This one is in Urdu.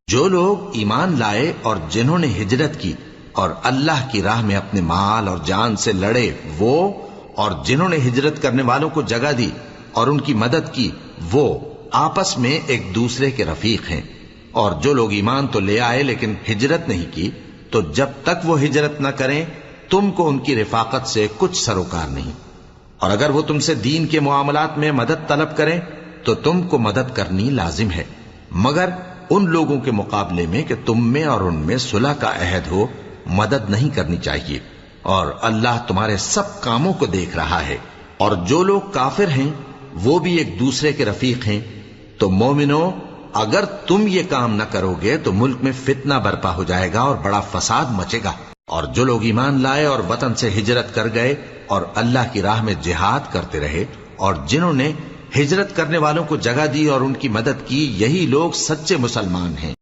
جو لوگ ایمان لائے اور جنہوں نے ہجرت کی اور اللہ کی راہ میں اپنے مال اور جان سے لڑے وہ، اور جنہوں نے ہجرت کرنے والوں کو جگہ دی اور ان کی مدد کی وہ آپس میں ایک دوسرے کے رفیق ہیں۔ اور جو لوگ ایمان تو لے آئے لیکن ہجرت نہیں کی، تو جب تک وہ ہجرت نہ کریں تم کو ان کی رفاقت سے کچھ سروکار نہیں۔ اور اگر وہ تم سے دین کے معاملات میں مدد طلب کریں تو تم کو مدد کرنی لازم ہے، مگر ان لوگوں کے مقابلے میں کہ تم میں اور ان میں صلح کا عہد ہو مدد نہیں کرنی چاہیے، اور اللہ تمہارے سب کاموں کو دیکھ رہا ہے۔ اور جو لوگ کافر ہیں وہ بھی ایک دوسرے کے رفیق ہیں۔ تو مومنو، اگر تم یہ کام نہ کرو گے تو ملک میں فتنہ برپا ہو جائے گا اور بڑا فساد مچے گا۔ اور جو لوگ ایمان لائے اور وطن سے ہجرت کر گئے اور اللہ کی راہ میں جہاد کرتے رہے، اور جنہوں نے ہجرت کرنے والوں کو جگہ دی اور ان کی مدد کی، یہی لوگ سچے مسلمان ہیں۔